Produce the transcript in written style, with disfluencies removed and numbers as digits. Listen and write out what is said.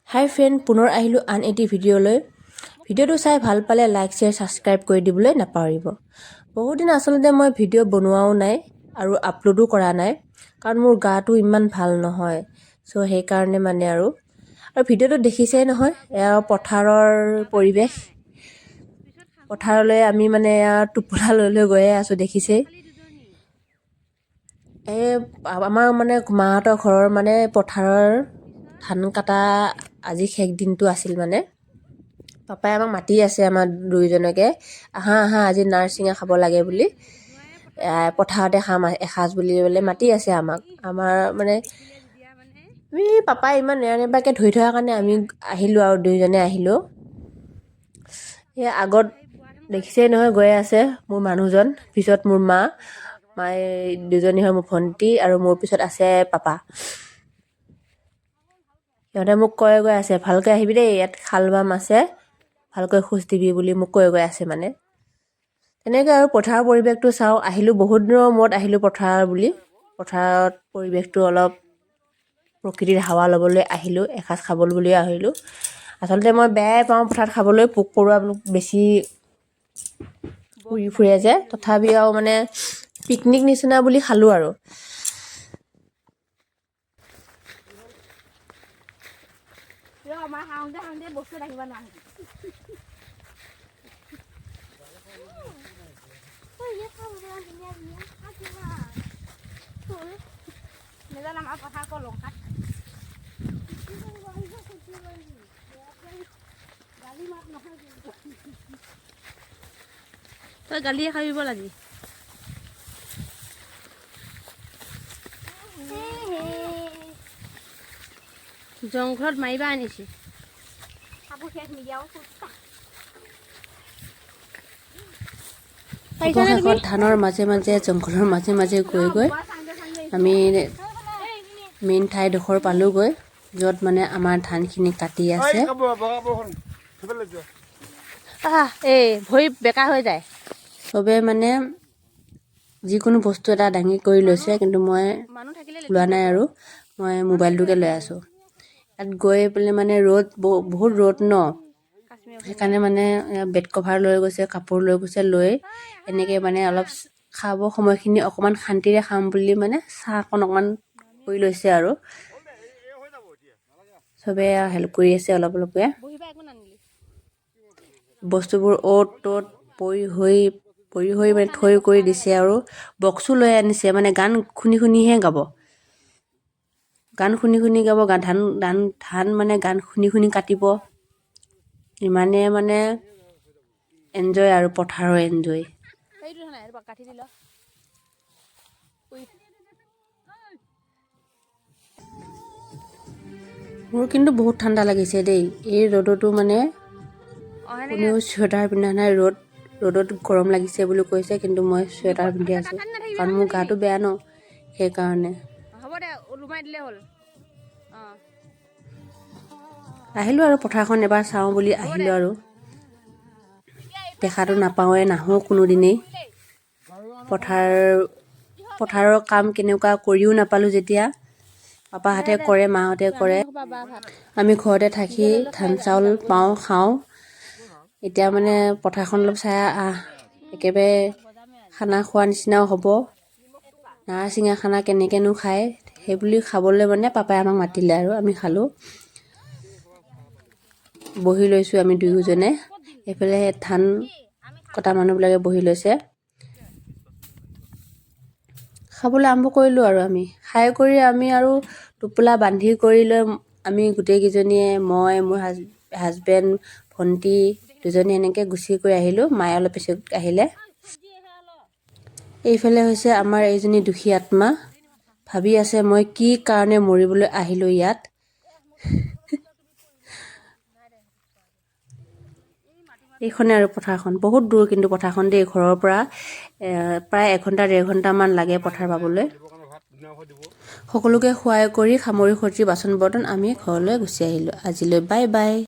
হাই friend, পুনৰ আহিলোঁ আন এটি ভিডিঅ'লৈ। ভিডিঅ'টো চাই ভাল পালে লাইক শ্বেয়াৰ ছাবস্ক্ৰাইব কৰি দিবলৈ নাপাহৰিব। বহুদিন আচলতে মই ভিডিঅ' বনোৱাও নাই আৰু আপলোডো কৰা নাই, কাৰণ মোৰ গাটো ইমান ভাল নহয়। চ' সেইকাৰণে আৰু ভিডিঅ'টো দেখিছেই নহয়, এয়া পথাৰৰ পৰিৱেশ। পথাৰলৈ আমি টোপোলা লৈ গৈয়ে আছোঁ, দেখিছেই। আমাৰ মাহঁতৰ ঘৰৰ পথাৰৰ ধান কটা আজি শেষ দিনটো আছিল। পাপাই আমাক মাতি আছে, আমাৰ দুয়োজনকে, আহা আজি নাৰছিঙা খাব লাগে বুলি, পথাৰতে খাম এসাঁজ বুলি মাতি আছে আমাক। আমাৰ পাপাই ইমান নেৰানেপেৰাকৈ ধৰি থকাৰ কাৰণে আমি আহিলোঁ আৰু দুয়োজনে আহিলোঁ। এই আগত দেখিছেই নহয় গৈ আছে মোৰ মানুহজন, পিছত মোৰ মায়ে দুজনী হয়, মোৰ ভণ্টি, আৰু মোৰ পিছত আছে পাপা। সিহঁতে মোক গৈ আছে, ভালকৈ আহিবি দেই, ইয়াত খাল বাম আছে, ভালকৈ খোজ দিবি বুলি মোক গৈ আছে। তেনেকৈ আৰু পথাৰৰ পৰিৱেশটো চাওঁ। আহিলোঁ, বহুত দিনৰ মূৰত আহিলোঁ পথাৰ বুলি। পথাৰত পৰিৱেশটো অলপ প্ৰকৃতিৰ হাৱা ল'বলৈ আহিলোঁ, এসাঁজ খাবলৈ বুলি আহিলোঁ। আচলতে মই বেয়াই পাওঁ পথাৰত খাবলৈ, পোক পৰুৱা বেছি ঘূৰি ফুৰে যে, তথাপি আৰু পিকনিক নিচিনা বুলি খালোঁ আৰু। তই গালিয়ে খাবিব লাগি। জংঘলত মাৰিবা আনিছে। শেষত ধানৰ মাজে মাজে, জংঘলৰ মাজে মাজে গৈ আমি মেইন ঠাইডোখৰ পালোঁগৈ, য'ত আমাৰ ধানখিনি কাটি আছে। এই ভৰি বেকা হৈ যায়। চবে যিকোনো বস্তু এটা দাঙি কৰি লৈছে, কিন্তু মই লোৱা নাই আৰু মই মোবাইলটোকে লৈ আছোঁ। ইয়াত গৈ পেলাই ৰ'দ, বহুত ৰ'দ ন, সেইকাৰণে বেড কভাৰ লৈ গৈছে, কাপোৰ লৈ গৈছে, লৈ এনেকৈ অলপ খাব সময়খিনি অকণমান শান্তিৰে খাম বুলি চাহ অকণমান কৰি লৈছে আৰু চবে হেল্প কৰি আছে অলপ অলপকৈ। বস্তুবোৰ অ'ত ত'ত পৰি হৈ থৈ কৰি দিছে, আৰু বক্সো লৈ আনিছে, গান শুনি শুনিহে গাব। গান শুনি শুনি গাব, ধান গান শুনি শুনি কাটিব। ইমানে এনজয় আৰু পথাৰৰ এনজয়। মোৰ কিন্তু বহুত ঠাণ্ডা লাগিছে দেই, এই ৰ'দতো কোনেও চুৱেটাৰ পিন্ধা নাই। ৰ'দত গৰম লাগিছে বুলি কৈছে, কিন্তু মই চুৱেটাৰ পিন্ধি আছোঁ, কাৰণ মোৰ গাটো বেয়া ন, সেইকাৰণে। আহিলোঁ আৰু পথাৰখন এবাৰ চাওঁ বুলি আহিলোঁ, আৰু দেখাটো নাপাওঁৱে, নাহোঁ কোনোদিনেই। পথাৰৰ কাম কেনেকুৱা কৰিও নাপালোঁ যেতিয়া। পাপাহঁতে কৰে, মাহঁতে কৰে, আমি ঘৰতে থাকি ধান চাউল পাওঁ, খাওঁ। এতিয়া পথাৰখন অলপ চাই একেবাৰে খানা খোৱা নিচিনাও হ'ব। নাৰছিঙা খানা কেনেকৈনো খায়, সেইবুলি খাবলৈ পাপাই আমাক মাতিলে, আৰু আমি খালোঁ। বহি লৈছোঁ আমি দুয়োজনে, এইফালে ধান কটা মানুহবিলাকে বহি লৈছে। খাবলৈ আৰম্ভ কৰিলোঁ, আৰু আমি খাই কৰি আমি আৰু টোপোলা বান্ধি কৰি লৈ আমি গোটেইকেইজনীয়ে, মই, মোৰ হাজবেণ্ড, ভণ্টি দুজনী এনেকৈ গুচি কৰি আহিলোঁ। মায়ে অলপ পিছত আহিলে। এইফালে হৈছে আমাৰ এইজনী দুখী আত্মা, ভাবি আছে মই কি কাৰণে মৰিবলৈ আহিলোঁ ইয়াত। এইখনে আৰু পথাৰখন, বহুত দূৰ কিন্তু পথাৰখন দেই, ঘৰৰ পৰা প্ৰায় 1-1.5 ঘণ্টামান লাগে পথাৰ পাবলৈ। সকলোকে খুৱাই কৰি সামৰি সজি বাচন বৰ্তন আমি ঘৰলৈ গুচি আহিলোঁ। আজিলৈ বাই বাই।